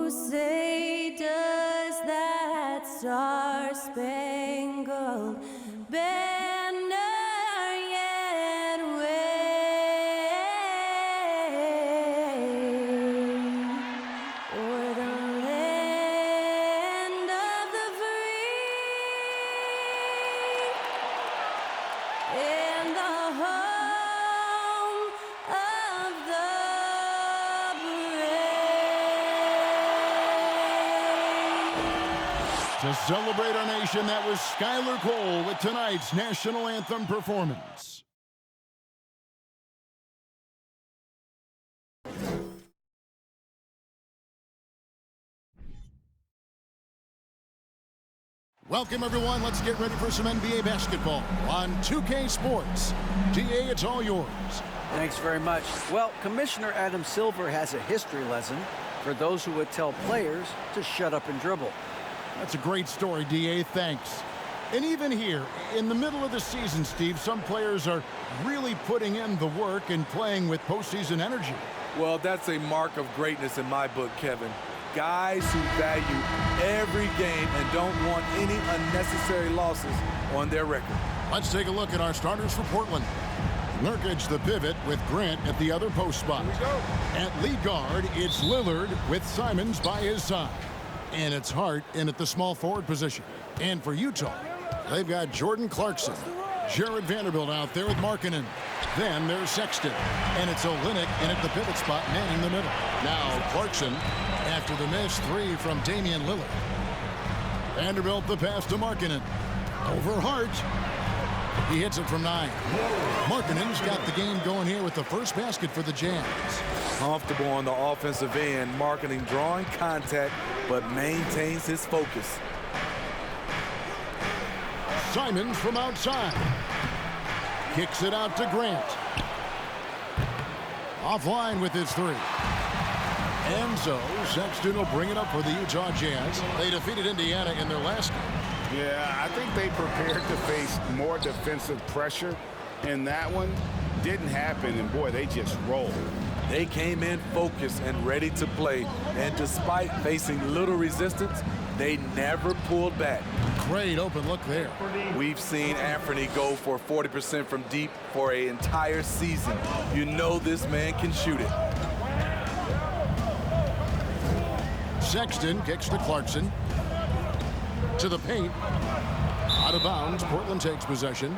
say does that star-spangled banner yet wave o'er the land of the free and the home of the brave. To celebrate our nation, that was Skylar Cole with tonight's national anthem performance. Welcome, everyone. Let's get ready for some NBA basketball on 2K Sports. DA, it's all yours. Thanks very much. Well, Commissioner Adam Silver has a history lesson for those who would tell players to shut up and dribble. That's a great story, DA. Thanks. And even here, in the middle of the season, Steve, some players are really putting in the work and playing with postseason energy. Well, that's a mark of greatness in my book, Kevin. Guys who value every game and don't want any unnecessary losses on their record. Let's take a look at our starters for Portland. Nurkic the pivot with Grant at the other post spot. At lead guard, it's Lillard with Simons by his side. And it's Hart in at the small forward position. And for Utah, they've got Jordan Clarkson. Jared Vanderbilt out there with Markkanen. Then there's Sexton. And it's Olynyk in at the pivot spot, manning the middle. Now Clarkson after the miss three from Damian Lillard. Vanderbilt the pass to Markkanen. Over Hart. He hits it from 9. Markkanen's got the game going here with the first basket for the Jazz. Comfortable on the offensive end, Markkanen drawing contact, but maintains his focus. Simons from outside. Kicks it out to Grant. Offline with his three. And so Sexton will bring it up for the Utah Jazz. They defeated Indiana in their last game. Yeah, I think they prepared to face more defensive pressure, and that one didn't happen, and boy, they just rolled. They came in focused and ready to play, and despite facing little resistance, they never pulled back. Great open look there. We've seen Anthony go for 40% from deep for an entire season. You know this man can shoot it. Sexton kicks to Clarkson. To the paint. Out of bounds. Portland takes possession.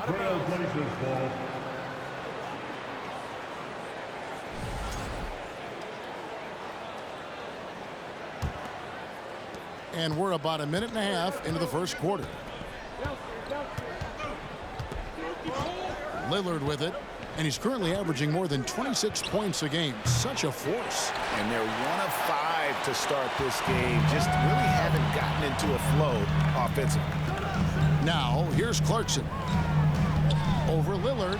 And we're about a minute and a half into the first quarter. Lillard with it. And he's currently averaging more than 26 points a game. Such a force. And they're 1 of 5 to start this game. Just really haven't gotten into a flow offensively. Now, here's Clarkson. Over Lillard.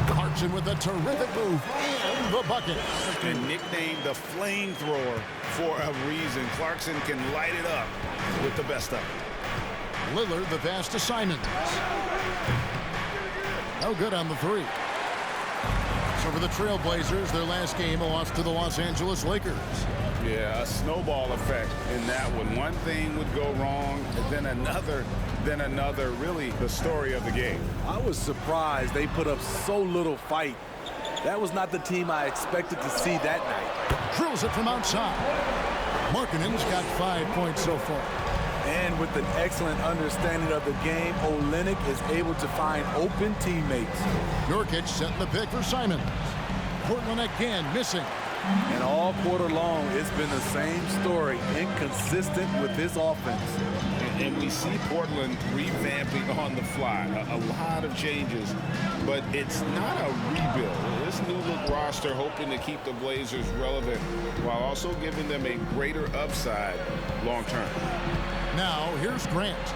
Clarkson with a terrific move. And the bucket. And nicknamed the flamethrower for a reason. Clarkson can light it up with the best of it. Lillard the pass to Simons. No good on the three. So for the Trailblazers, their last game, a loss to the Los Angeles Lakers. Yeah, a snowball effect in that one. One thing would go wrong, and then another, really the story of the game. I was surprised they put up so little fight. That was not the team I expected to see that night. Drills it from outside. Markkanen's got 5 points so far. And with an excellent understanding of the game, Olynyk is able to find open teammates. Nurkic setting the pick for Simons. Portland again missing. And all quarter long, it's been the same story, inconsistent with this offense. And we see Portland revamping on the fly. A lot of changes, but it's not a rebuild. This new look roster hoping to keep the Blazers relevant while also giving them a greater upside long term. Now, here's Grant.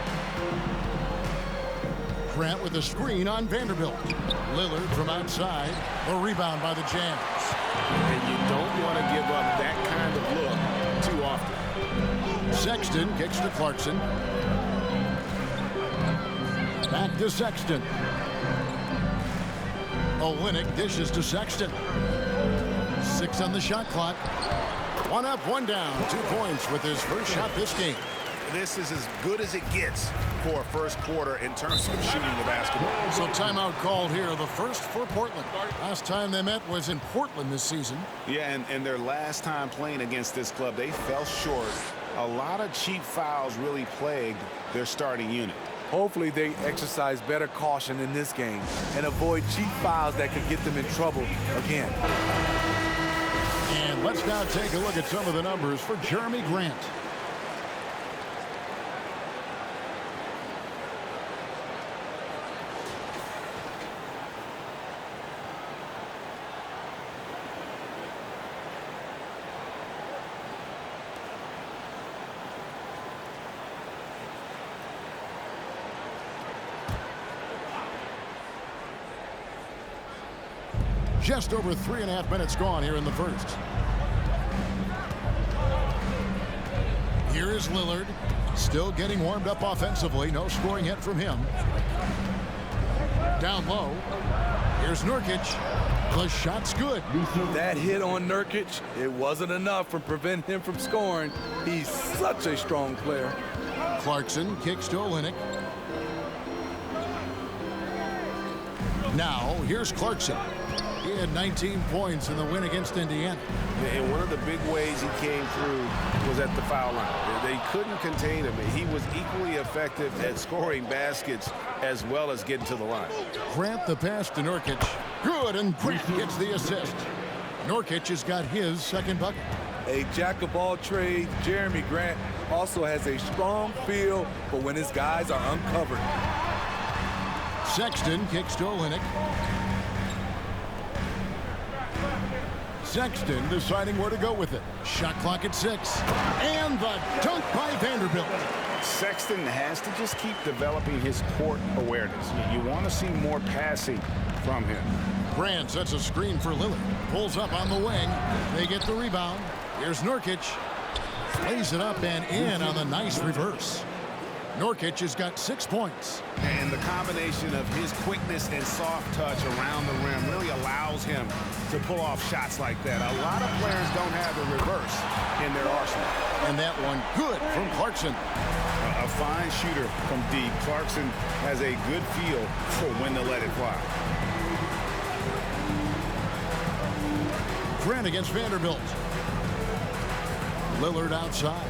Grant with a screen on Vanderbilt. Lillard from outside. A rebound by the Jazz. And you don't want to give up that kind of look too often. Sexton kicks to Clarkson. Back to Sexton. Olynyk dishes to Sexton. 6 on the shot clock. One up, one down. 2 points with his first shot this game. This is as good as it gets for a first quarter in terms of shooting the basketball. So timeout called here, the first for Portland. Last time they met was in Portland this season. Yeah, and their last time playing against this club, they fell short. A lot of cheap fouls really plagued their starting unit. Hopefully they exercise better caution in this game and avoid cheap fouls that could get them in trouble again. And let's now take a look at some of the numbers for Jeremy Grant. Just over 3.5 minutes gone here in the first. Here is Lillard, still getting warmed up offensively. No scoring hit from him. Down low. Here's Nurkic. The shot's good. That hit on Nurkic, it wasn't enough to prevent him from scoring. He's such a strong player. Clarkson kicks to Olynyk. Now, here's Clarkson. He had 19 points in the win against Indiana. And one of the big ways he came through was at the foul line. They couldn't contain him. He was equally effective at scoring baskets as well as getting to the line. Grant the pass to Nurkic. Good, and Grant gets the assist. Nurkic has got his second bucket. A jack of all trades, Jeremy Grant also has a strong feel for when his guys are uncovered. Sexton kicks to Olynyk. Sexton deciding where to go with it. Shot clock at 6. And the dunk by Vanderbilt. Sexton has to just keep developing his court awareness. You want to see more passing from him. Grant sets a screen for Lillard. Pulls up on the wing. They get the rebound. Here's Nurkic. Plays it up and in on the nice reverse. Nurkic has got 6 points. And the combination of his quickness and soft touch around the rim really allows him to pull off shots like that. A lot of players don't have the reverse in their arsenal. And that one good from Clarkson. A fine shooter from deep. Clarkson has a good feel for when to let it fly. Grant against Vanderbilt. Lillard outside.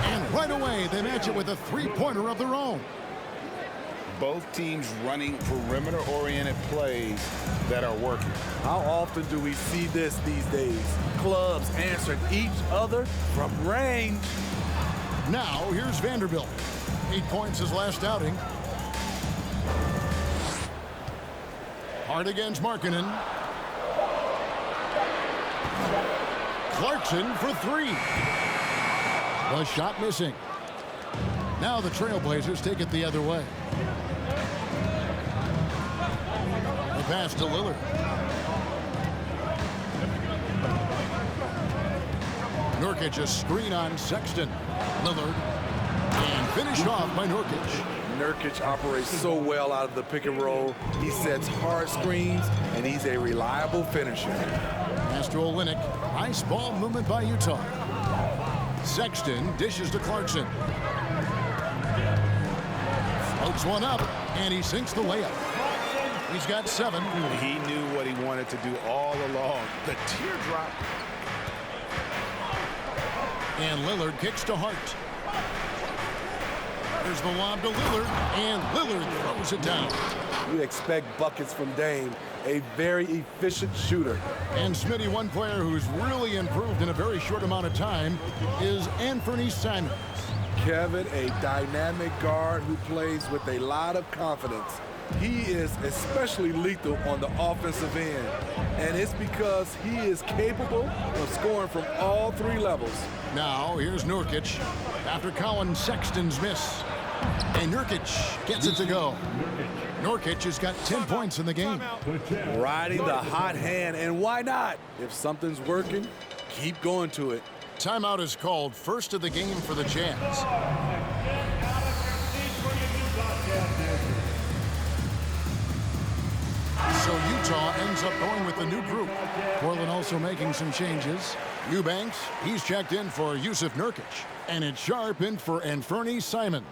And right away, they match it with a three-pointer of their own. Both teams running perimeter-oriented plays that are working. How often do we see this these days? Clubs answering each other from range. Now, here's Vanderbilt. 8 points his last outing. Hard against Markkanen. Clarkson for 3. The shot missing. Now the Trailblazers take it the other way. The pass to Lillard. Nurkic a screen on Sexton. Lillard. And finished off by Nurkic. Nurkic operates so well out of the pick and roll. He sets hard screens, and he's a reliable finisher. Pass to Olynyk. Nice ball movement by Utah. Sexton dishes to Clarkson. Floats one up, and he sinks the layup. He's got 7. He knew what he wanted to do all along. The teardrop. And Lillard kicks to Hart. There's the lob to Lillard, and Lillard throws it down. You expect buckets from Dame, a very efficient shooter. And Smitty, one player who's really improved in a very short amount of time is Anthony Simons. Kevin, a dynamic guard who plays with a lot of confidence. He is especially lethal on the offensive end, and it's because he is capable of scoring from all 3 levels. Now, here's Nurkic after Colin Sexton's miss. And Nurkic gets it to go. Nurkic has got 10 points in the game. Riding the hot hand, and why not? If something's working, keep going to it. Timeout is called, first of the game for the Jazz. So Utah Utah ends up going with the new group. Portland also making some changes. Eubanks, he's checked in for Yusuf Nurkic. And it's Sharp in for Anfernee Simons.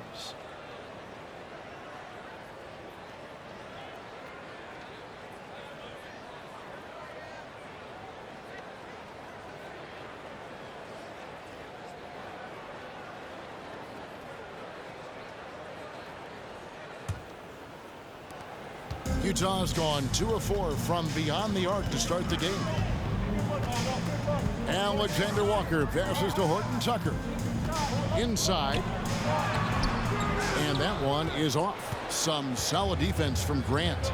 Utah's gone 2 of 4 from beyond the arc to start the game. Alexander Walker passes to Horton Tucker. Inside. And that one is off. Some solid defense from Grant.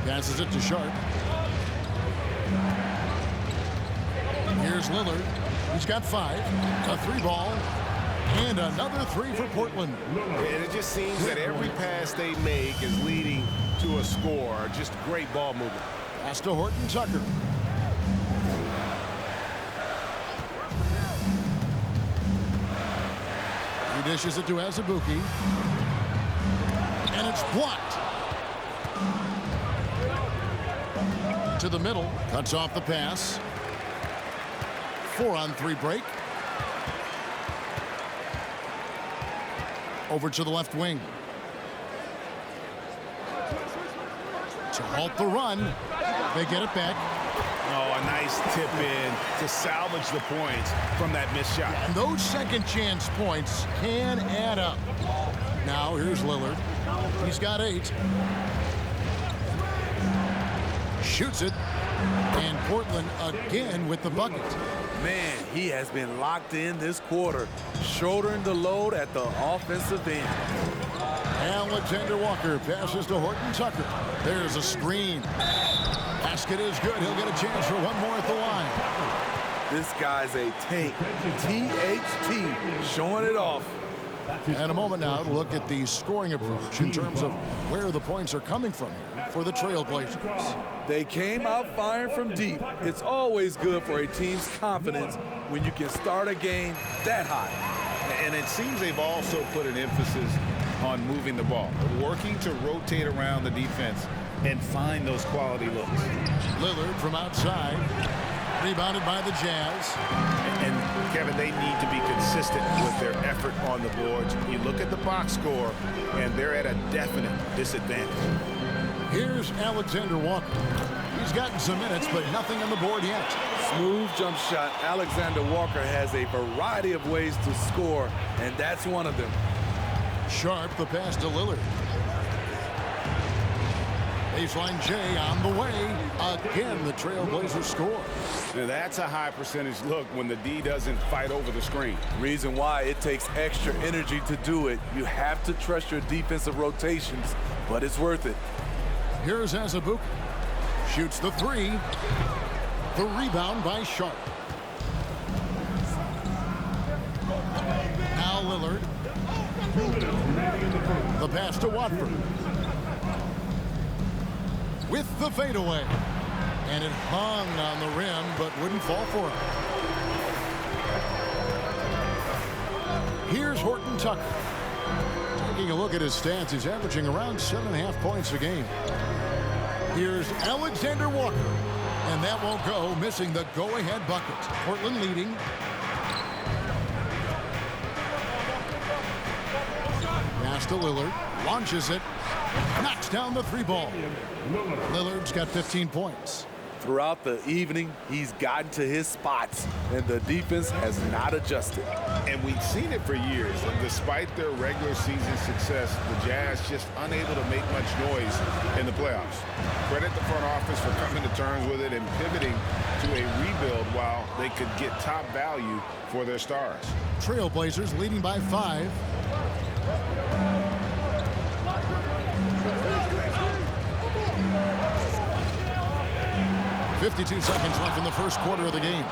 Passes it to Sharp. Here's Lillard. He's got 5. A 3-ball. And another 3 for Portland. And it just seems that every pass they make is leading to a score. Just great ball movement. Pass to Horton Tucker. He dishes it to Azubuike. And it's blocked. To the middle. Cuts off the pass. 4-on-3 break. Over to the left wing. To halt the run. They get it back. Oh, a nice tip in to salvage the points from that missed shot. And those second chance points can add up. Now here's Lillard. He's got 8. Shoots it. And Portland again with the bucket. Man, he has been locked in this quarter, shouldering the load at the offensive end. Alexander Walker passes to Horton Tucker. There's a screen. Basket is good. He'll get a chance for one more at the line. This guy's a tank. THT, showing it off. And a moment now to look at the scoring approach in terms of where the points are coming from here for the Trailblazers. They came out firing from deep. It's always good for a team's confidence when you can start a game that high. And it seems they've also put an emphasis on moving the ball, working to rotate around the defense and find those quality looks. Lillard from outside, rebounded by the Jazz. And Kevin, they need to be consistent with their effort on the boards. You look at the box score, and they're at a definite disadvantage. Here's Alexander Walker. He's gotten some minutes, but nothing on the board yet. Smooth jump shot. Alexander Walker has a variety of ways to score, and that's one of them. Sharp, the pass to Lillard. Baseline J on the way. Again, the Trailblazers score. Now that's a high percentage look when the D doesn't fight over the screen. Reason why it takes extra energy to do it. You have to trust your defensive rotations, but it's worth it. Here's Azubuike. Shoots the 3. The rebound by Sharp. Now Lillard. The pass to Watford. With the fadeaway. And it hung on the rim, but wouldn't fall for him. Here's Horton Tucker. Taking a look at his stats, he's averaging around 7.5 points a game. Here's Alexander Walker. And that won't go, missing the go-ahead bucket. Portland leading. Pass to Lillard. Launches it. Knocks down the 3-ball. Lillard's got 15 points. Throughout the evening, he's gotten to his spots, and the defense has not adjusted. And we've seen it for years. Despite their regular season success, the Jazz just unable to make much noise in the playoffs. Credit the front office for coming to terms with it and pivoting to a rebuild while they could get top value for their stars. Trailblazers leading by 5. 52 seconds left in the first quarter of the game.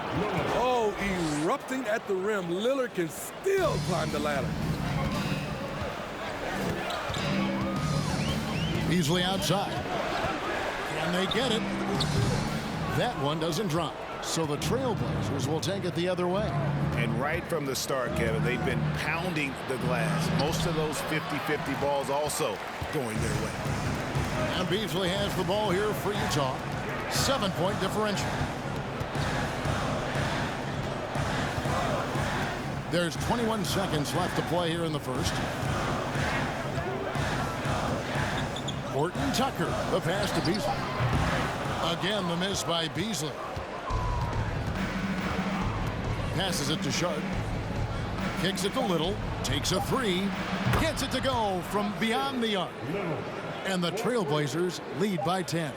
Oh, erupting at the rim. Lillard can still climb the ladder. Beasley outside. Can they get it? That one doesn't drop. So the Trailblazers will take it the other way. And right from the start, Kevin, they've been pounding the glass. Most of those 50-50 balls also going their way. And Beasley has the ball here for Utah. 7-point differential. There's 21 seconds left to play here in the first. Horton Tucker, the pass to Beasley. Again, the miss by Beasley. Passes it to Sharp. Kicks it to Little. Takes a three. Gets it to go from beyond the arc. And the Trailblazers lead by 10.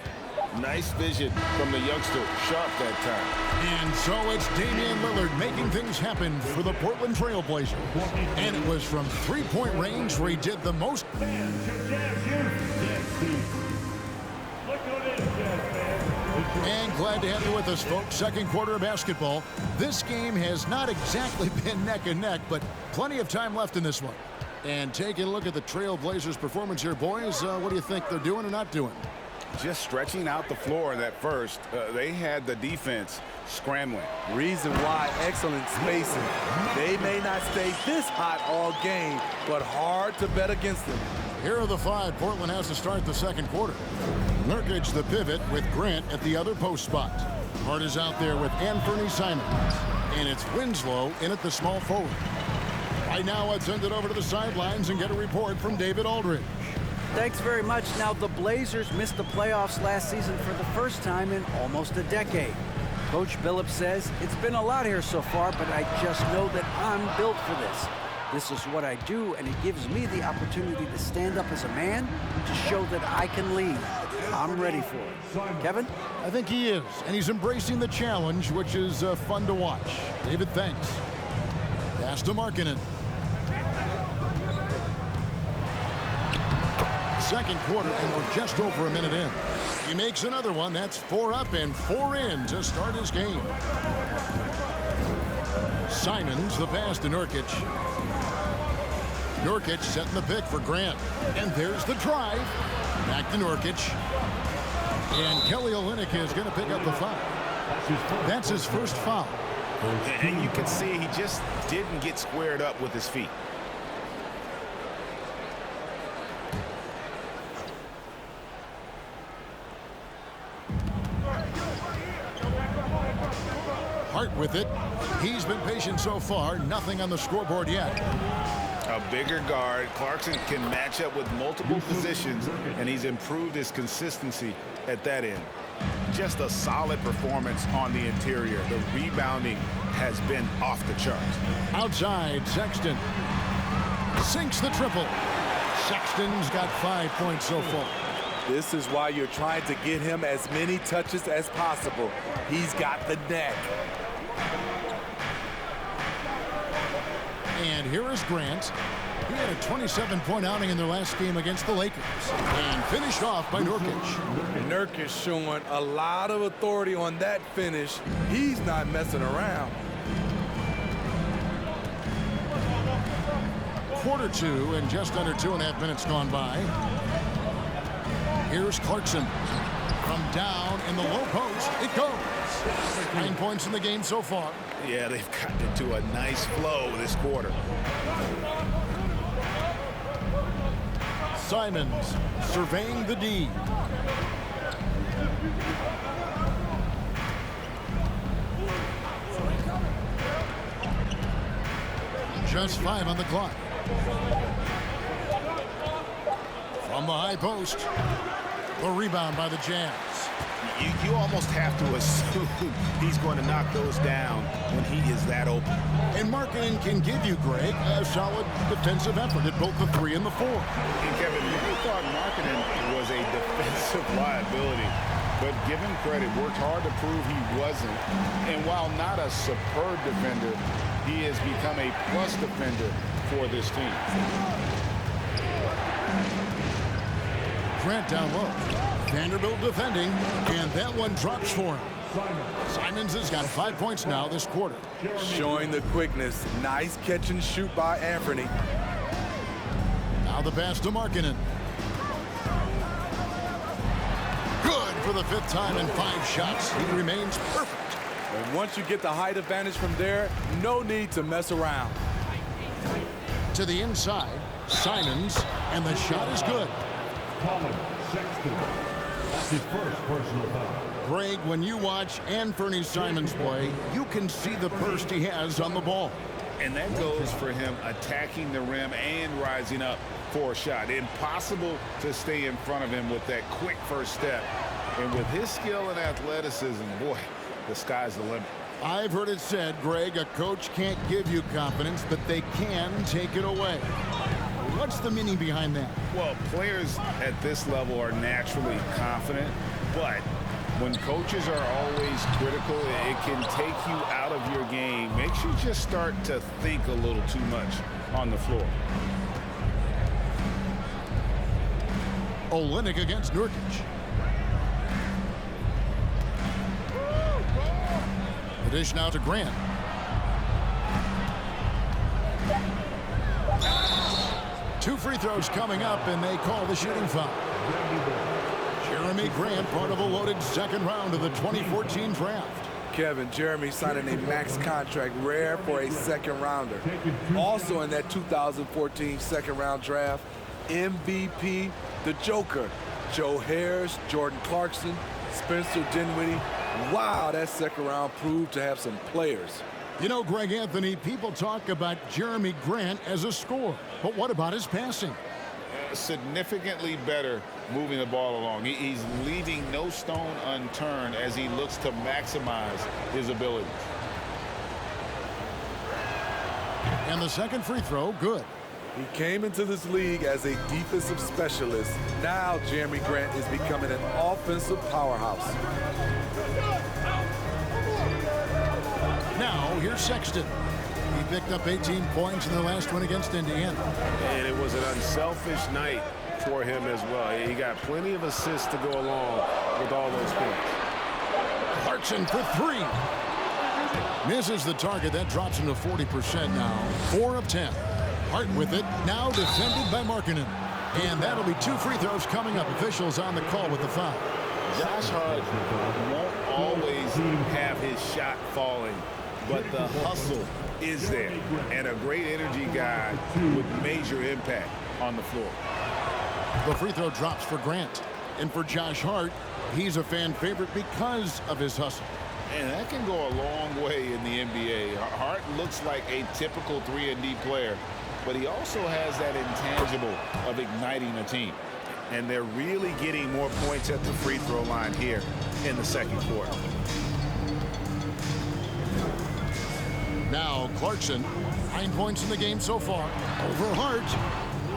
Nice vision from the youngster. Sharp that time. And so it's Damian Lillard making things happen for the Portland Trailblazers. And it was from three-point range where he did the most. And glad to have you with us, folks. Second quarter of basketball. This game has not exactly been neck and neck, but plenty of time left in this one. And taking a look at the Trailblazers' performance here, boys, what do you think they're doing or not doing? Just stretching out the floor in that first. They had the defense scrambling. Reason why, excellent spacing. They may not stay this hot all game, but hard to bet against them. Here are the five Portland has to start the second quarter. Nurkic the pivot with Grant at the other post spot. Hart is out there with Anthony Simons. And it's Winslow in at the small forward. Right now, let's send it over to the sidelines and get a report from David Aldridge. Thanks very much. Now, the Blazers missed the playoffs last season for the first time in almost a decade. Coach Billups says, it's been a lot here so far, but I just know that I'm built for this. This is what I do, and it gives me the opportunity to stand up as a man to show that I can lead. I'm ready for it. Kevin? I think he is, and he's embracing the challenge, which is fun to watch. David, thanks. Pass to Markkanen. Second quarter, and we're just over a minute in. He makes another one. That's 4 up and 4 in to start his game. Simons, the pass to Nurkic. Nurkic setting the pick for Grant. And there's the drive. Back to Nurkic. And Kelly Olynyk is going to pick up the foul. That's his first foul. And you can see he just didn't get squared up with his feet. Hart with it. He's been patient so far. Nothing on the scoreboard yet. A bigger guard. Clarkson can match up with multiple positions, and he's improved his consistency at that end. Just a solid performance on the interior. The rebounding has been off the charts. Outside, Sexton. Sinks the triple. Sexton's got 5 points so far. This is why you're trying to get him as many touches as possible. He's got the knack. And here is Grant. He had a 27-point outing in their last game against the Lakers. And finished off by Nurkic. Nurkic showing a lot of authority on that finish. He's not messing around. Quarter two and just under 2.5 minutes gone by. Here's Clarkson. From down in the low post, it goes. 9 points in the game so far. Yeah, they've gotten into a nice flow this quarter. Simons surveying the D. Just 5 on the clock. From the high post. The rebound by the Jazz. You almost have to assume he's going to knock those down when he is that open. And Markkanen can give you, Greg, a solid defensive effort at both the 3 and the 4. And Kevin, you thought Markkanen was a defensive liability, but give him credit, worked hard to prove he wasn't. And while not a superb defender, he has become a plus defender for this team. Grant down low. Vanderbilt defending, and that one drops for him. Simons has got 5 points now this quarter. Showing the quickness. Nice catch and shoot by Anthony. Now the pass to Markkanen. Good for the 5th time in 5 shots. He remains perfect. And once you get the height advantage from there, no need to mess around. To the inside, Simons, and the shot is good. Colin Sexton. That's his first personal foul. Greg, when you watch Anthony Simons play, you can see the burst he has on the ball. And that goes for him attacking the rim and rising up for a shot. Impossible to stay in front of him with that quick first step. And with his skill and athleticism, boy, the sky's the limit. I've heard it said, Greg, a coach can't give you confidence, but they can take it away. What's the meaning behind that? Well, players at this level are naturally confident, but when coaches are always critical, it can take you out of your game. Makes you just start to think a little too much on the floor. Olynyk against Nurkic. The dish now to Grant. Two free throws coming up, and they call the shooting foul. Jeremy Grant, part of a loaded second round of the 2014 draft. Kevin, Jeremy signing a max contract, rare for a second rounder. Also in that 2014 second round draft, MVP, the Joker, Joe Harris, Jordan Clarkson, Spencer Dinwiddie. Wow, that second round proved to have some players. You know, Greg Anthony, people talk about Jeremy Grant as a scorer, but what about his passing? Significantly better moving the ball along. He's leaving no stone unturned as he looks to maximize his abilities. And the second free throw, good. He came into this league as a defensive specialist. Now Jeremy Grant is becoming an offensive powerhouse. Now, here's Sexton. He picked up 18 points in the last one against Indiana. And it was an unselfish night for him as well. He got plenty of assists to go along with all those points. Clarkson for three. Misses the target. That drops him to 40% now. 4 of 10. Hart with it. Now defended by Markkanen. And that'll be 2 free throws coming up. Officials on the call with the foul. Josh Hart won't always have his shot falling, but the hustle is there, and a great energy guy with major impact on the floor. The free throw drops for Grant. And for Josh Hart, he's a fan favorite because of his hustle. And that can go a long way in the NBA. Hart looks like a typical 3-and-D player, but he also has that intangible of igniting a team. And they're really getting more points at the free throw line here in the second quarter. Now Clarkson, 9 points in the game so far. Over Hart.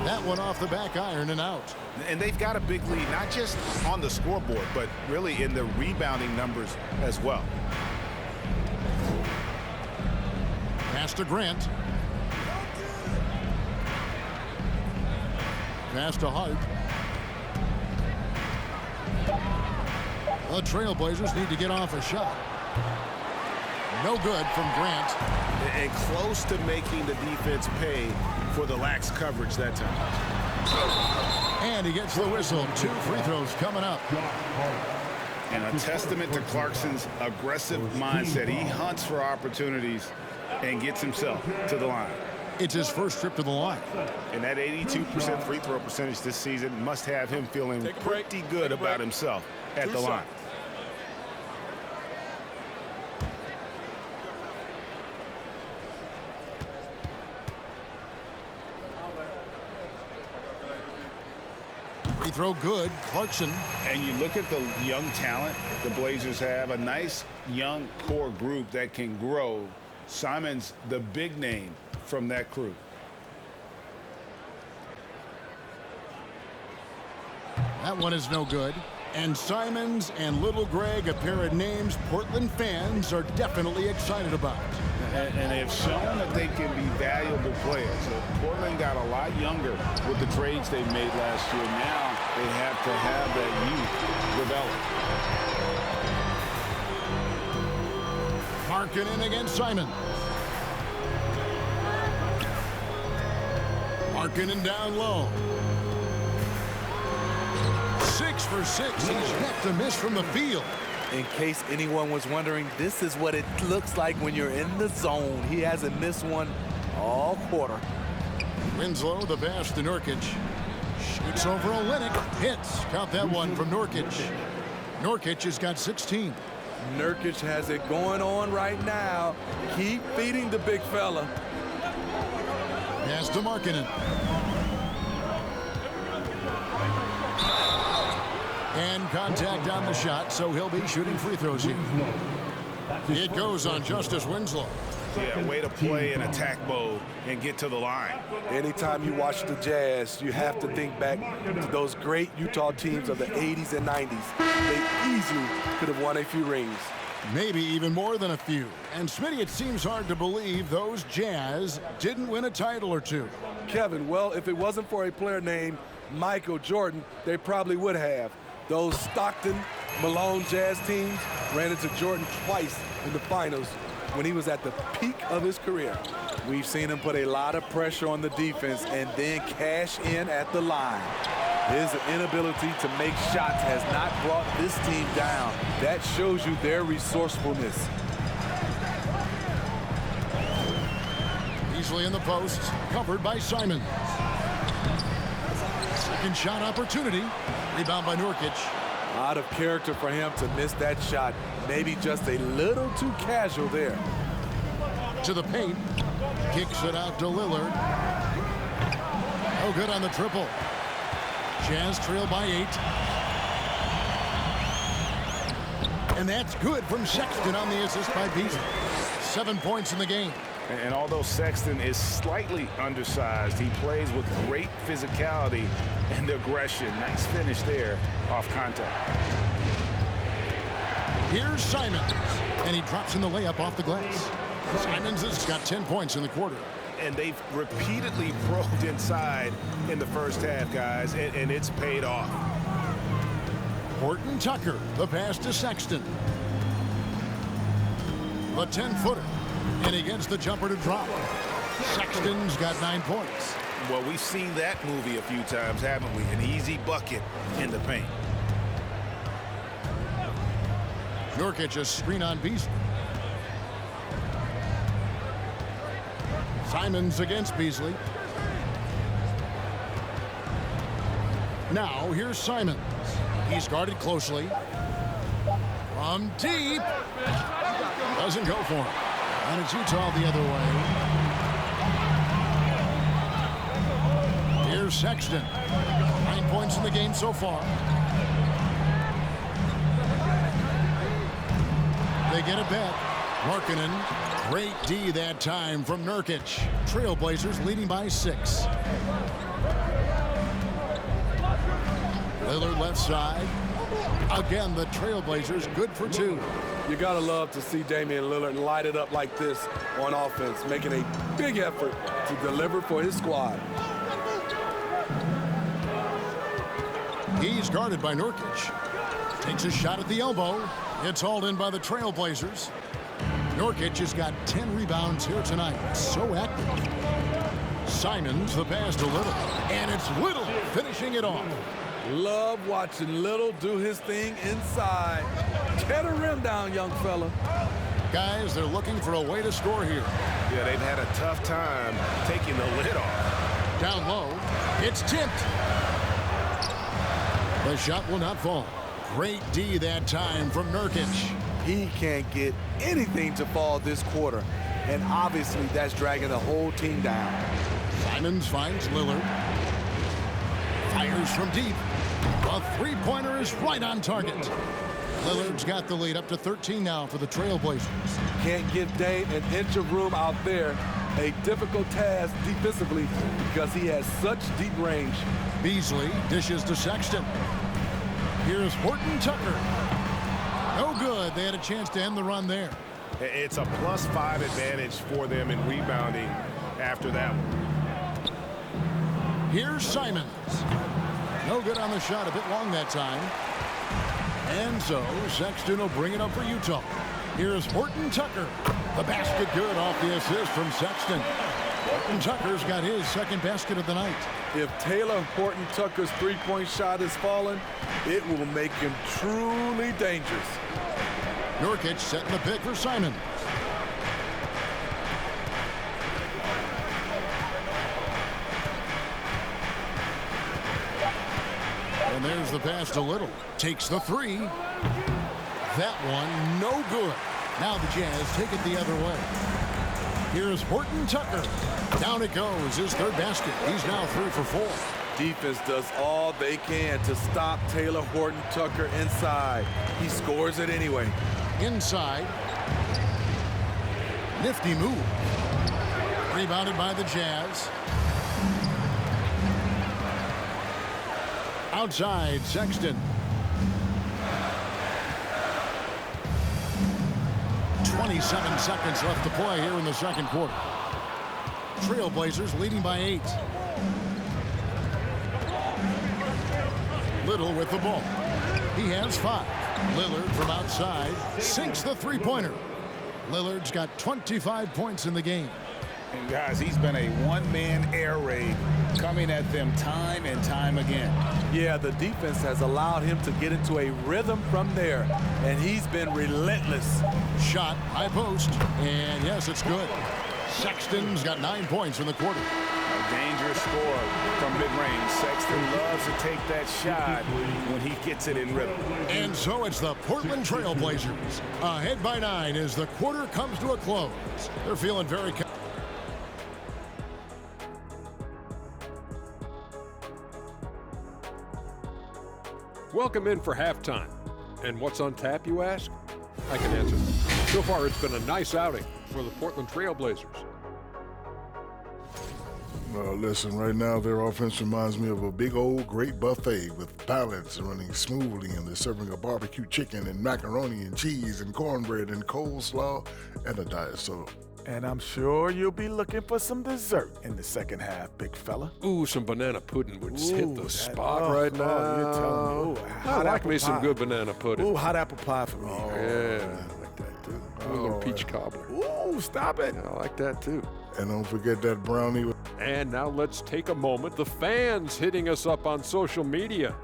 That one off the back iron and out. And they've got a big lead, not just on the scoreboard, but really in the rebounding numbers as well. Pass to Grant. Pass to Hart. The Trailblazers need to get off a shot. No good from Grant. And close to making the defense pay for the lax coverage that time. And he gets the whistle. 2 free throws coming up. And a testament to Clarkson's aggressive mindset. He hunts for opportunities and gets himself to the line. It's his first trip to the line. And that 82% free throw percentage this season must have him feeling pretty good about himself at the line. Free throw good. Clarkson. And you look at the young talent the Blazers have, a nice young core group that can grow. Simons, the big name from that crew. That one is no good. And Simons and Little Greg, a pair of names Portland fans are definitely excited about. And they have shown that they can be valuable players. So Portland got a lot younger with the trades they made last year. Now they have to have that youth develop. Markkanen against Simon. Markkanen down low. 6 for 6. He's yet to miss from the field. In case anyone was wondering, this is what it looks like when you're in the zone. He hasn't missed one all quarter. Winslow, the pass to Nurkic. Shoots over Olynyk. Hits. Count that one from Nurkic. Nurkic has got 16. Nurkic has it going on right now. Keep feeding the big fella. Pass to Markkanen. And contact on the shot, so he'll be shooting free throws here. It goes on Justice Winslow. Yeah, way to play in attack mode and get to the line. Anytime you watch the Jazz, you have to think back to those great Utah teams of the 80s and 90s. They easily could have won a few rings. Maybe even more than a few. And Smitty, it seems hard to believe those Jazz didn't win a title or two. Kevin, well, if it wasn't for a player named Michael Jordan, they probably would have. Those Stockton, Malone Jazz teams ran into Jordan twice in the finals when he was at the peak of his career. We've seen him put a lot of pressure on the defense and then cash in at the line. His inability to make shots has not brought this team down. That shows you their resourcefulness. Easily in the post, covered by Simons. Second shot opportunity. Rebound by Nurkic. Out of character for him to miss that shot. Maybe just a little too casual there. To the paint. Kicks it out to Lillard. No good on the triple. Jazz trail by 8. And that's good from Sexton on the assist by Beasley. 7 points in the game. And although Sexton is slightly undersized, he plays with great physicality and aggression. Nice finish there off contact. Here's Simons. And he drops in the layup off the glass. Simons has got 10 points in the quarter. And they've repeatedly probed inside in the first half, guys, and it's paid off. Horton Tucker, the pass to Sexton. The 10-footer. And he gets the jumper to drop. Sexton's got 9 points. Well, we've seen that movie a few times, haven't we? An easy bucket in the paint. Nurkic a screen on Beasley. Simons against Beasley. Now here's Simons. He's guarded closely. From deep. Doesn't go for him. And it's Utah the other way. Here's Sexton. 9 points in the game so far. They get it back. Markkanen. Great D that time from Nurkic. Trailblazers leading by 6. Lillard left side. Again, the Trailblazers good for 2. You gotta love to see Damian Lillard light it up like this on offense, making a big effort to deliver for his squad. He's guarded by Nurkic. Takes a shot at the elbow. It's hauled in by the Trailblazers. Nurkic has got 10 rebounds here tonight. So active. Simons the pass to Little. And it's Little finishing it off. Love watching Little do his thing inside. Get a rim down, young fella. Guys, they're looking for a way to score here. Yeah, they've had a tough time taking the lid off. Down low. It's tipped. The shot will not fall. Great D that time from Nurkic. He can't get anything to fall this quarter. And obviously that's dragging the whole team down. Simons finds Lillard. Fires from deep. A three-pointer is right on target. Lillard's got the lead up to 13 now for the Trailblazers. Can't give Dame an inch of room out there. A difficult task defensively because he has such deep range. Beasley dishes to Sexton. Here's Horton Tucker. No good. They had a chance to end the run there. It's a +5 advantage for them in rebounding after that one. Here's Simons. No good on the shot. A bit long that time. And so Sexton will bring it up for Utah. Here's Horton Tucker. The basket good off the assist from Sexton. Horton Tucker's got his second basket of the night. If Taylor Horton Tucker's three-point shot is falling, it will make him truly dangerous. Nurkic setting the pick for Simons. And there's the pass to Little. Takes the three. That one, no good. Now the Jazz take it the other way. Here's Horton Tucker. Down it goes, his third basket. He's now 3 for 4. Defense does all they can to stop Taylor Horton Tucker inside. He scores it anyway. Inside. Nifty move. Rebounded by the Jazz. Outside, Sexton. 27 seconds left to play here in the second quarter. Trailblazers leading by 8. Little with the ball. He has 5. Lillard from outside sinks the three-pointer. Lillard's got 25 points in the game. And guys, he's been a one-man air raid coming at them time and time again. Yeah, the defense has allowed him to get into a rhythm from there, and he's been relentless. Shot, high post, and yes, it's good. Sexton's got 9 points in the quarter. A dangerous score from mid-range. Sexton loves to take that shot when he gets it in rhythm. And so it's the Portland Trailblazers ahead by 9 as the quarter comes to a close. They're feeling very Welcome in for halftime. And what's on tap, you ask? I can answer that. So far, it's been a nice outing for the Portland Trailblazers. Listen, right now their offense reminds me of a big old great buffet with balance running smoothly, and they're serving a barbecue chicken and macaroni and cheese and cornbread and coleslaw and a diet soda. And I'm sure you'll be looking for some dessert in the second half, big fella. Ooh, some banana pudding would hit the spot right now. Oh, you're telling me. Ooh, I like me some good banana pudding. Ooh, hot apple pie for me. Yeah. I like that, too. A little peach cobbler. Ooh, stop it. I like that, too. And don't forget that brownie. And now let's take a moment. The fans hitting us up on social media.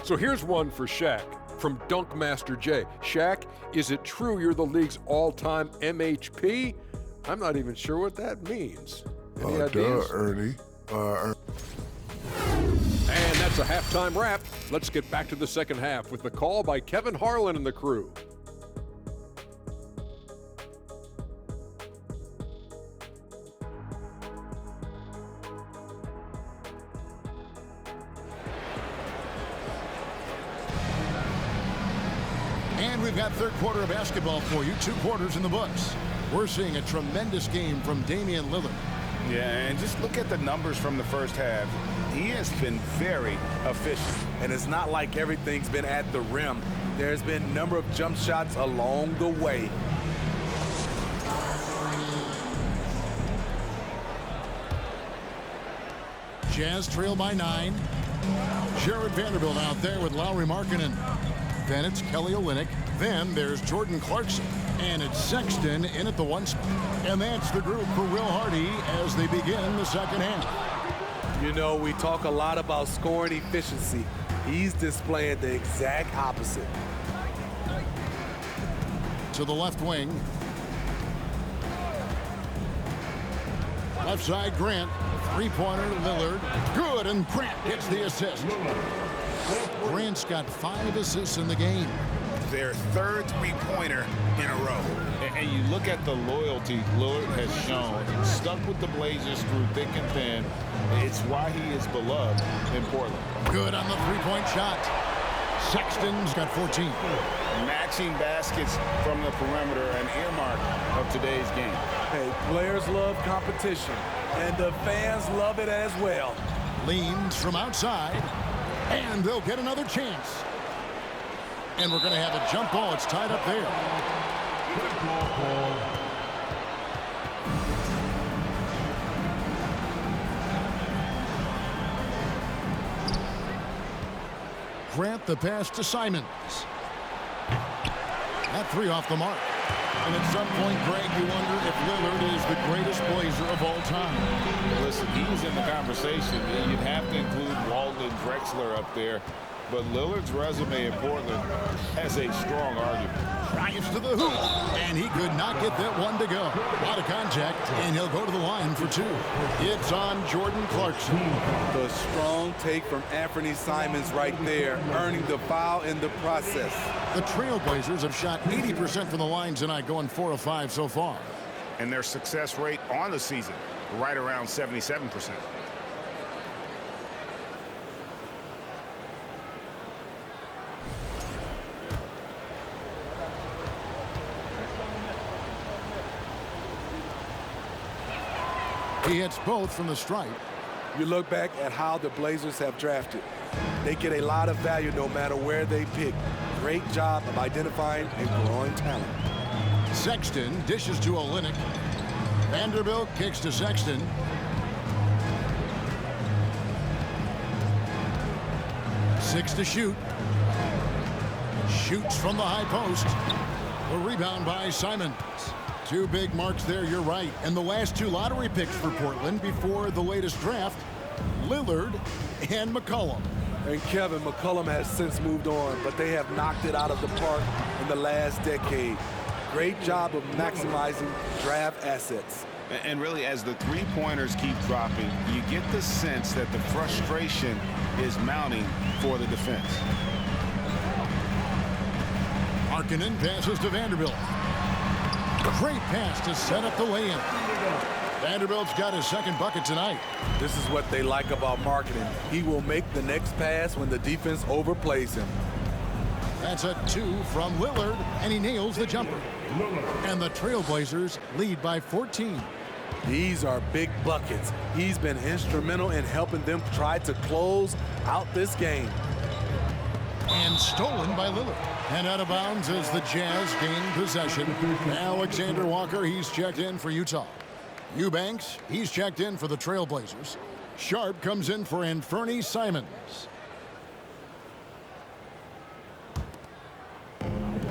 So here's one for Shaq from Dunkmaster J. Shaq, is it true you're the league's all-time MHP? I'm not even sure what that means. Any ideas? Ernie. And that's a halftime wrap. Let's get back to the second half with the call by Kevin Harlan and the crew. And we've got third quarter of basketball for you. 2 quarters in the books. We're seeing a tremendous game from Damian Lillard. Yeah, and just look at the numbers from the first half. He has been very efficient. And it's not like everything's been at the rim. There's been a number of jump shots along the way. Jazz trail by 9. Jared Vanderbilt out there with Lauri Markkanen. Then it's Kelly Olynyk. Then there's Jordan Clarkson. And it's Sexton in at the 1 spot. And that's the group for Will Hardy as they begin the second half. You know, we talk a lot about scoring efficiency. He's displaying the exact opposite. To the left wing. Left side, Grant. Three-pointer, Lillard. Good, and Grant gets the assist. Grant's got 5 assists in the game. Their third three-pointer in a row. And you look at the loyalty Lillard has shown. Stuck with the Blazers through thick and thin. It's why he is beloved in Portland. Good on the three-point shot. Sexton's got 14. Matching baskets from the perimeter, an earmark of today's game. Hey, players love competition, and the fans love it as well. Leans from outside, and they'll get another chance. And we're going to have a jump ball. It's tied up there. Grant the pass to Simons. That 3 off the mark. And at some point, Greg, you wonder if Lillard is the greatest Blazer of all time. Listen, he's in the conversation. You'd have to include Walton and Drexler up there. but Lillard's resume in Portland has a strong argument. Drives to the hoop, and he could not get that one to go. Out of contact, and he'll go to the line for two. It's on Jordan Clarkson. The strong take from Anthony Simons right there, earning the foul in the process. The Trailblazers have shot 80% from the line tonight, going 4 of 5 so far. And their success rate on the season, right around 77%. He hits both from the stripe. You look back at how the Blazers have drafted. They get a lot of value no matter where they pick. Great job of identifying and growing talent. Sexton dishes to Olynyk. Vanderbilt kicks to Sexton. Six to shoot. Shoots from the high post. The rebound by Simons. Two big marks there, you're right. And the last two lottery picks for Portland before the latest draft, Lillard and McCollum. And Kevin, McCollum has since moved on, but they have knocked it out of the park in the last decade. Great job of maximizing draft assets. And really, as the three-pointers keep dropping, you get the sense that the frustration is mounting for the defense. Markkanen passes to Vanderbilt. Great pass to set up the lay-in. Vanderbilt's got his second bucket tonight. This is what they like about Markkanen. He will make the next pass when the defense overplays him. That's a 2 from Lillard, and he nails the jumper. And the Trailblazers lead by 14. These are big buckets. He's been instrumental in helping them try to close out this game. And stolen by Lillard. And out of bounds as the Jazz gain possession. Alexander Walker, he's checked in for Utah. Eubanks, he's checked in for the Trailblazers. Sharp comes in for Anthony Simons.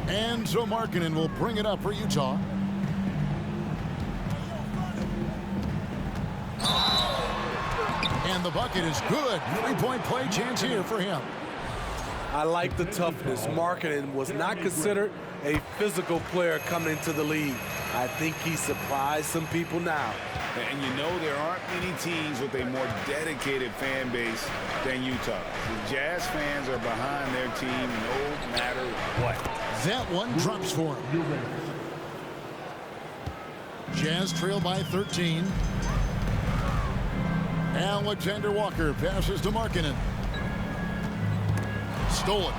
And so Markkanen will bring it up for Utah. And the bucket is good. Three-point play chance here for him. I like the toughness. Markkanen was not considered a physical player coming into the league. I think he surprised some people now. And you know there aren't many teams with a more dedicated fan base than Utah. The Jazz fans are behind their team no matter what. That one drops for him. Jazz trail by 13. Alexander Walker passes to Markkanen. Stolen.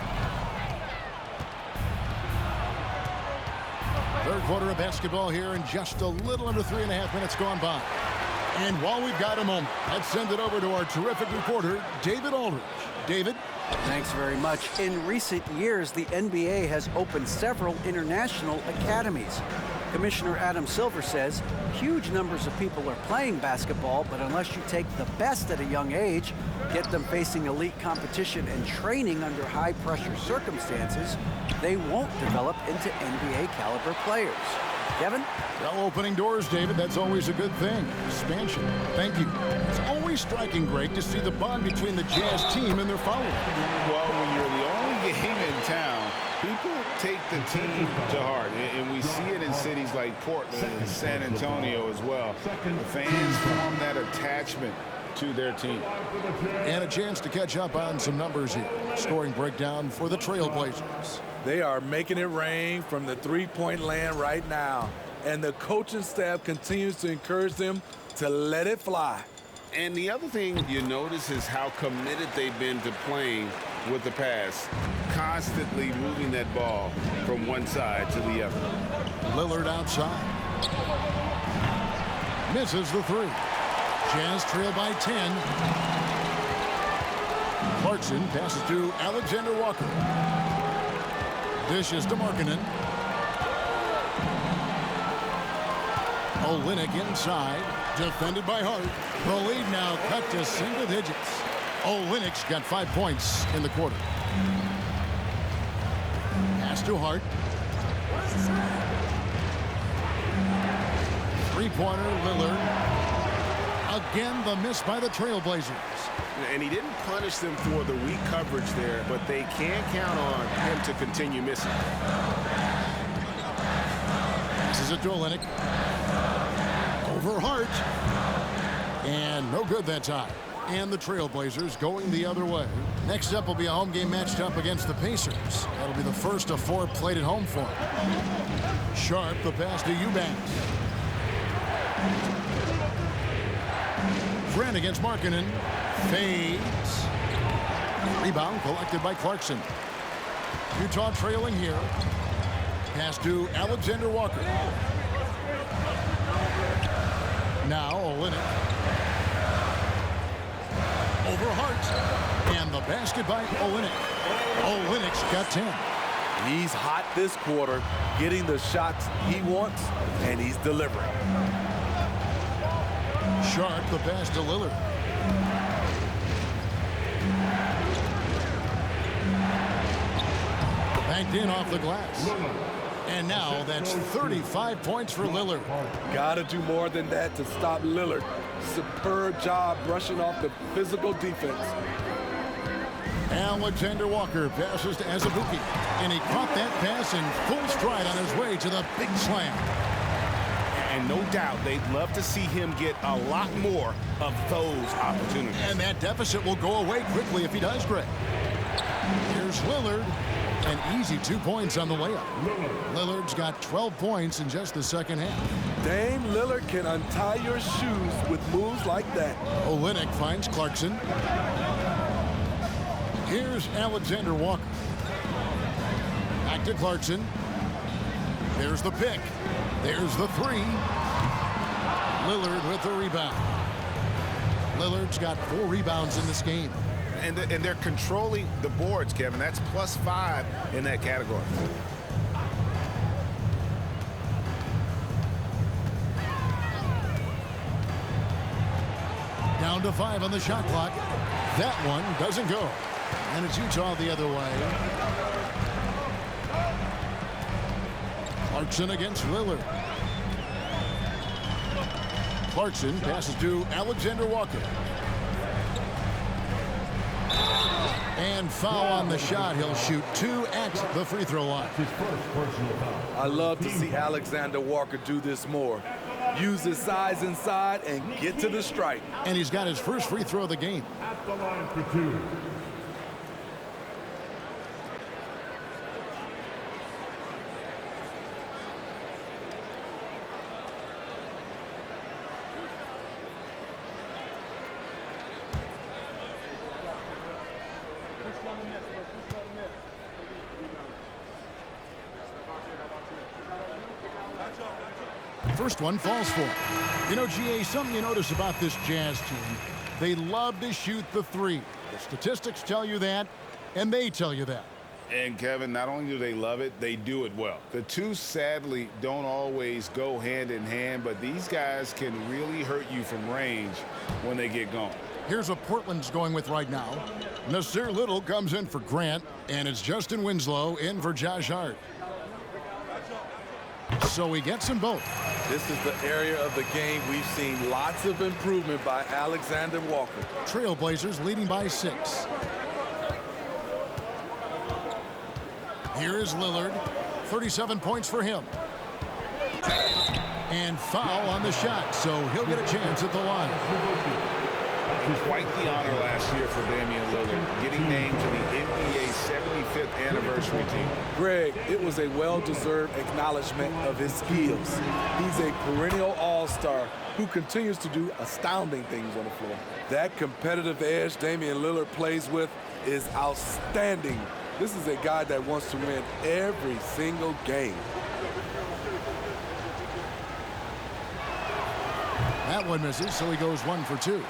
Third quarter of basketball here, and just a little under 3.5 minutes gone by. And while we've got a moment, let's send it over to our terrific reporter, David Aldridge. David? Thanks very much. In recent years, the NBA has opened several international academies. Commissioner Adam Silver says huge numbers of people are playing basketball, but unless you take the best at a young age, get them facing elite competition and training under high-pressure circumstances, they won't develop into NBA-caliber players. Kevin? Well, opening doors, David, that's always a good thing. Expansion. Thank you. It's always striking, Greg, to see the bond between the Jazz team and their followers. Well, when you're the only game in town, people take the team to heart, and we see it in cities like Portland and San Antonio as well. The fans form that attachment to their team. And a chance to catch up on some numbers here. Scoring breakdown for the Trailblazers. They are making it rain from the three-point land right now, and the coaching staff continues to encourage them to let it fly. And the other thing you notice is how committed they've been to playing with the pass, constantly moving that ball from one side to the other. Lillard outside. Misses the three. Jazz trail by 10. Clarkson passes to Alexander Walker. Dishes to Markkanen. Olynyk inside. Defended by Hart. The lead now cut to single digits. Olynyk's got 5 points in the quarter. Pass to Hart. Three-pointer, Lillard. Again, the miss by the Trailblazers. And he didn't punish them for the weak coverage there, but they can count on him to continue missing. This is it to Olynyk. Over Hart. And no good that time. And the Trailblazers going the other way. Next up will be a home game matched up against the Pacers. That'll be the first of 4 played at home for them. Sharp, the pass to Eubanks. Grant against Markkanen. Fades. Rebound collected by Clarkson. Utah trailing here. Pass to Alexander Walker. Now Olynyk. Over Hart. And the basket by Olynyk. Olynyk's got 10. He's hot this quarter, getting the shots he wants, and he's delivering. Sharp, the pass to Lillard. Banked in off the glass. And now that's 35 points for Lillard. Gotta do more than that to stop Lillard. Superb job brushing off the physical defense. Alexander Walker passes to Azubuike. And he caught that pass in full stride on his way to the big slam. And no doubt they'd love to see him get a lot more of those opportunities. And that deficit will go away quickly if he does, Greg. Here's Lillard. An easy 2 points on the layup. Lillard's got 12 points in just the second half. Dame Lillard can untie your shoes with moves like that. Olynyk finds Clarkson. Here's Alexander Walker. Back to Clarkson. There's the pick. There's the 3. Lillard with the rebound. Lillard's got 4 rebounds in this game. And they're controlling the boards, Kevin. That's +5 in that category. Down to 5 on the shot clock. That one doesn't go. And it's Utah the other way. Clarkson against Lillard. Clarkson passes to Alexander Walker. And foul on the shot. He'll shoot 2 at the free throw line. I love to see Alexander Walker do this more. Use his size inside and get to the stripe. And he's got his first free throw of the game. At the line for 2. First one falls for him. You know, GA, something you notice about this Jazz team, they love to shoot the 3. The statistics tell you that, and they tell you that. And, Kevin, not only do they love it, they do it well. The two, sadly, don't always go hand in hand, but these guys can really hurt you from range when they get going. Here's what Portland's going with right now. Nasir Little comes in for Grant, and it's Justin Winslow in for Josh Hart. So he gets them both. This is the area of the game we've seen lots of improvement by Alexander Walker. Trailblazers leading by 6. Here is Lillard. 37 points for him. And foul on the shot, so he'll get a chance at the line. Quite the honor last year for Damian Lillard, getting named to the NBA 75th anniversary team. Greg, it was a well-deserved acknowledgement of his skills. He's a perennial all-star who continues to do astounding things on the floor. That competitive edge Damian Lillard plays with is outstanding. This is a guy that wants to win every single game. That one misses, so he goes 1 for 2.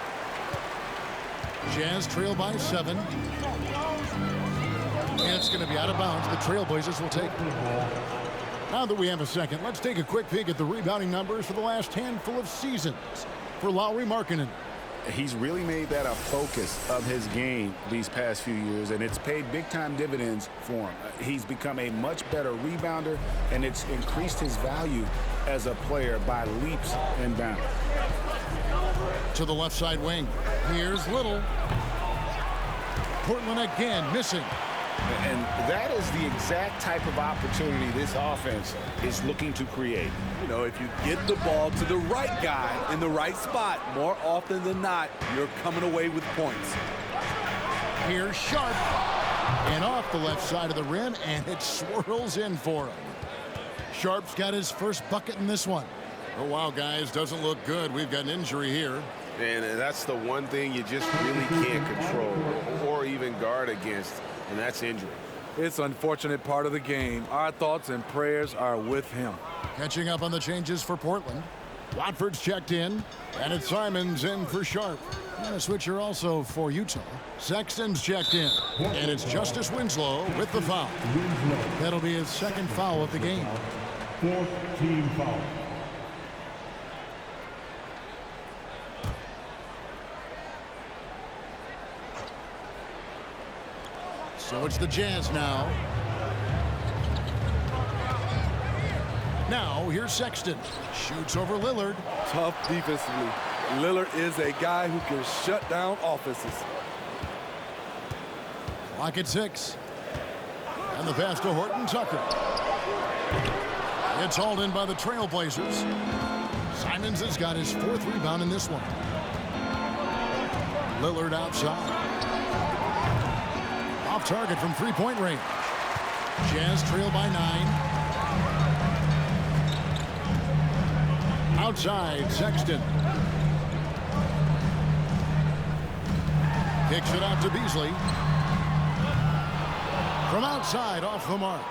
Jazz trail by 7. And it's going to be out of bounds. The Trailblazers will take it. Now that we have a second, let's take a quick peek at the rebounding numbers for the last handful of seasons for Lauri Markkanen. He's really made that a focus of his game these past few years, and it's paid big-time dividends for him. He's become a much better rebounder, and it's increased his value as a player by leaps and bounds. To the left side wing. Here's Little. Portland again missing. And that is the exact type of opportunity this offense is looking to create. You know, if you get the ball to the right guy in the right spot, more often than not, you're coming away with points. Here's Sharp. And off the left side of the rim, and it swirls in for him. Sharp's got his first bucket in this one. Oh, wow, guys, doesn't look good. We've got an injury here. And that's the one thing you just really can't control or even guard against, and that's injury. It's an unfortunate part of the game. Our thoughts and prayers are with him. Catching up on the changes for Portland. Watford's checked in, and it's Simons in for Sharp. And a switcher also for Utah. Sexton's checked in, and it's Justice Winslow with the foul. That'll be his second foul of the game. Fourth team foul. So it's the Jazz now. Now here's Sexton. Shoots over Lillard. Tough defensively. Lillard is a guy who can shut down offenses. Clock at 6. And the pass to Horton Tucker. It's hauled in by the Trailblazers. Simons has got his 4th rebound in this one. Lillard outside. Off target from three-point range. Jazz trail by 9. Outside, Sexton. Kicks it out to Beasley. From outside, off the mark.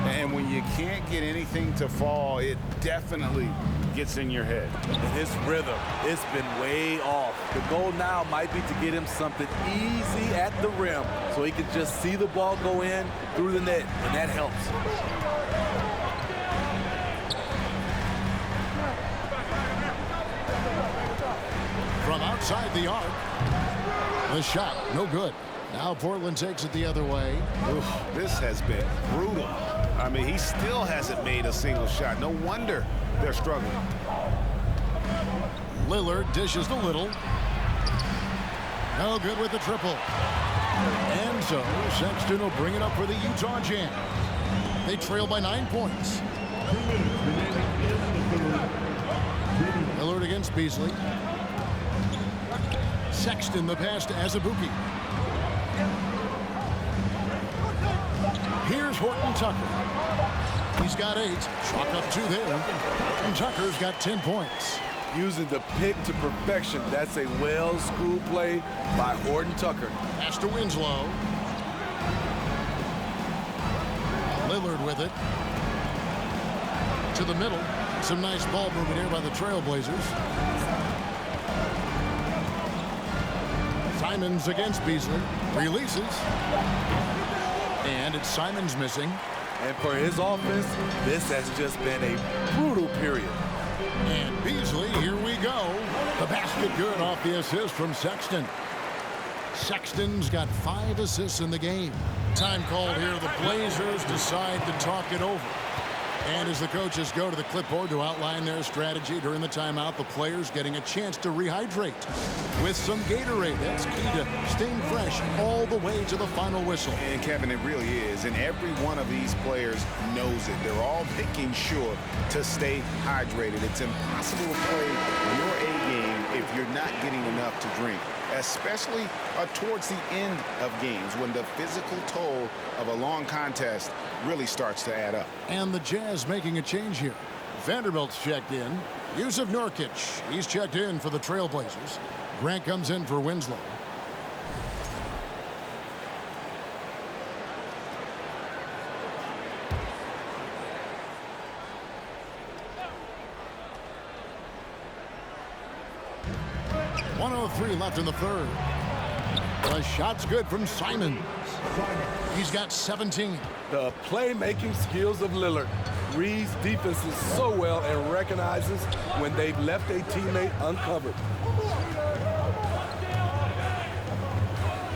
And when you can't get anything to fall, it definitely gets in your head. And his rhythm, it's been way off. The goal now might be to get him something easy at the rim so he can just see the ball go in through the net, and that helps. From outside the arc. The shot, no good. Now Portland takes it the other way. Oof, this has been brutal. I mean, he still hasn't made a single shot. No wonder they're struggling. Lillard dishes to Little. No good with the triple. And so Sexton will bring it up for the Utah Jazz. They trail by 9 points. 2 minutes remaining in the third. Lillard against Beasley. Sexton the pass to Azubuike. Here's Horton Tucker. He's got 8. Chalk up 2 there. And Tucker's got 10 points. Using the pick to perfection. That's a well-schooled play by Horton Tucker. Pass to Winslow. Lillard with it. To the middle. Some nice ball movement here by the Trailblazers. Simons against Beasley. Releases. And it's Simons missing. And for his offense, this has just been a brutal period. And Beasley, here we go. The basket good off the assist from Sexton. Sexton's got 5 assists in the game. Time called here. The Blazers decide to talk it over. And as the coaches go to the clipboard to outline their strategy during the timeout, the players getting a chance to rehydrate with some Gatorade. That's key to staying fresh all the way to the final whistle. And Kevin, it really is. And every one of these players knows it. They're all making sure to stay hydrated. It's impossible to play your A game if you're not getting enough to drink, especially towards the end of games when the physical toll of a long contest really starts to add up. And the Jazz making a change here. Vanderbilt's checked in. Yusuf Nurkic, he's checked in for the Trailblazers. Grant comes in for Winslow. .103 left in the third. The shot's good from Simons. He's got 17. The playmaking skills of Lillard. Reads defenses so well and recognizes when they've left a teammate uncovered.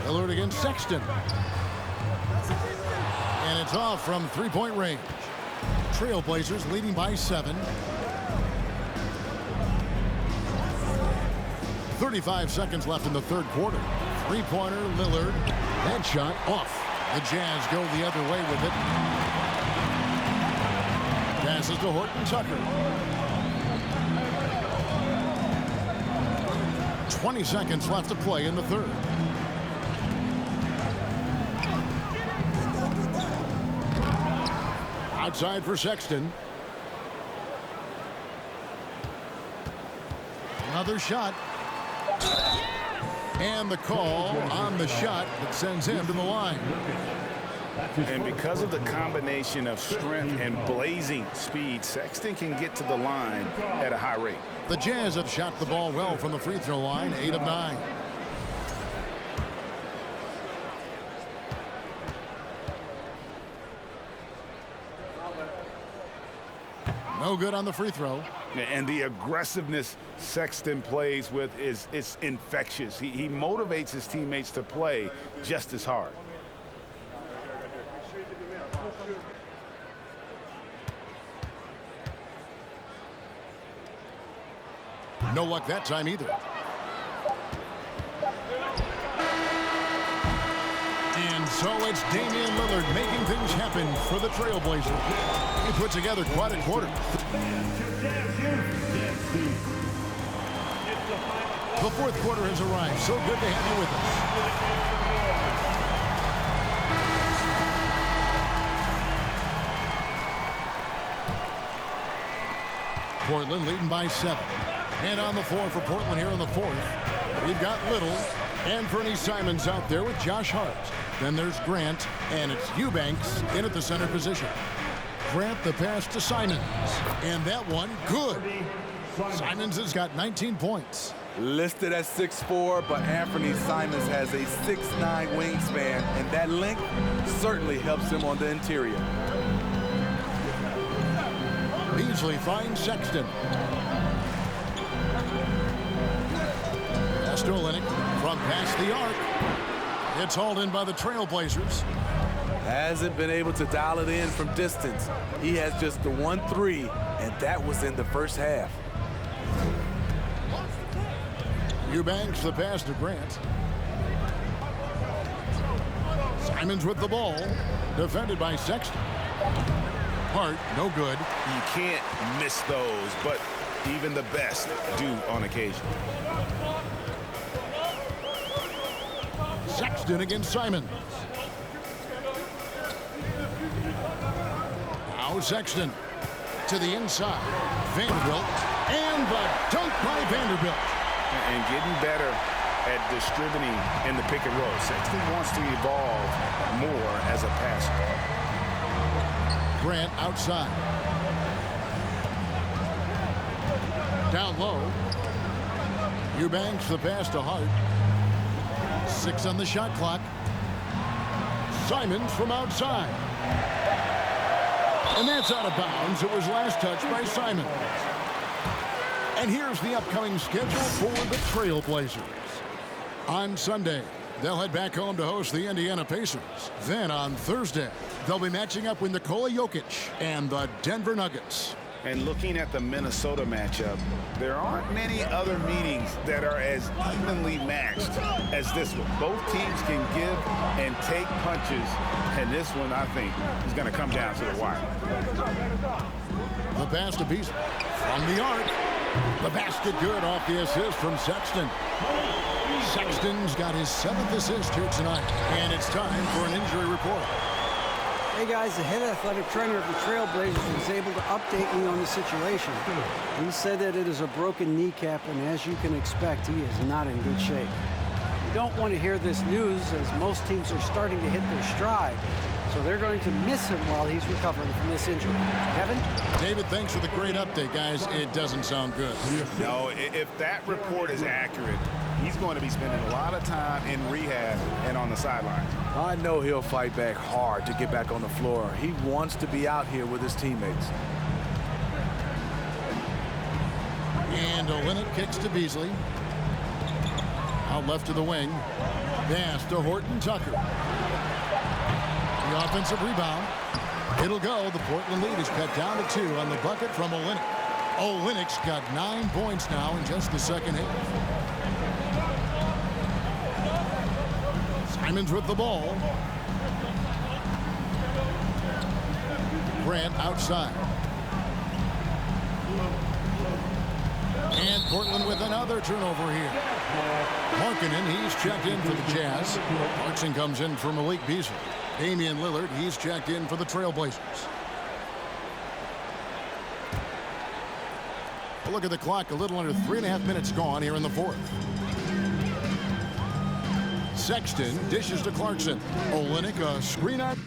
Lillard against Sexton. And it's off from three-point range. Trailblazers leading by 7. 35 seconds left in the third quarter. Three-pointer, Lillard. That shot off. The Jazz go the other way with it. Passes to Horton Tucker. 20 seconds left to play in the third. Outside for Sexton. Another shot. And the call on the shot that sends him to the line. And because of the combination of strength and blazing speed, Sexton can get to the line at a high rate. The Jazz have shot the ball well from the free throw line, 8 of 9. No good on the free throw. And the aggressiveness Sexton plays with is infectious. He motivates his teammates to play just as hard. No luck that time either. And so it's Damian Lillard making things happen for the Trailblazers. He put together quite a quarter. The fourth quarter has arrived. So good to have you with us. Portland leading by 7. And on the floor for Portland here in the fourth, we've got Little and Fernie Simons out there with Josh Hart. Then there's Grant, and it's Eubanks in at the center position. Grant the pass to Simons, and that one good. Simons has got 19 points. Listed at 6'4", but Anthony Simons has a 6'9" wingspan, and that length certainly helps him on the interior. Beasley finds Sexton. Pass to Olynyk from past the arc. It's hauled in by the Trailblazers. Hasn't been able to dial it in from distance. He has just the 1-3, and that was in the first half. Eubanks the pass to Grant. Simons with the ball. Defended by Sexton. Hart, no good. You can't miss those, but even the best do on occasion. Sexton against Simons. Now Sexton to the inside. Vanderbilt. And the dunk by Vanderbilt. And getting better at distributing in the pick and roll. Sexton wants to evolve more as a passer. Grant outside. Down low. Eubanks the pass to Hart. 6 on the shot clock. Simons from outside. And that's out of bounds. It was last touched by Simons. And here's the upcoming schedule for the Trailblazers. On Sunday, they'll head back home to host the Indiana Pacers. Then on Thursday, they'll be matching up with Nikola Jokic and the Denver Nuggets. And looking at the Minnesota matchup, there aren't many other meetings that are as evenly matched as this one. Both teams can give and take punches, and this one, I think, is going to come down to the wire. The pass to Beasley from the arc. The basket good off the assist from Sexton. Sexton's got his 7th assist here tonight, and it's time for an injury report. Hey guys, the head athletic trainer of the Trailblazers was able to update me on the situation. He said that it is a broken kneecap, and as you can expect, he is not in good shape. You don't want to hear this news, as most teams are starting to hit their stride. So they're going to miss him while he's recovering from this injury. Kevin? David, thanks for the great update, guys. It doesn't sound good. No, if that report is accurate, he's going to be spending a lot of time in rehab and on the sidelines. I know he'll fight back hard to get back on the floor. He wants to be out here with his teammates. And Olynyk kicks to Beasley. Out left to the wing. Pass to Horton Tucker. The offensive rebound. It'll go. The Portland lead is cut down to 2 on the bucket from Olynyk. Olynyk's got 9 points now in just the second half. Simons with the ball. Grant outside. And Portland with another turnover here. Markkanen, he's checked in for the Jazz. Clarkson comes in for Malik Beasley. Damian Lillard, he's checked in for the Trailblazers. A look at the clock, a little under 3.5 minutes gone here in the fourth. Sexton dishes to Clarkson. Olynyk, a screen out.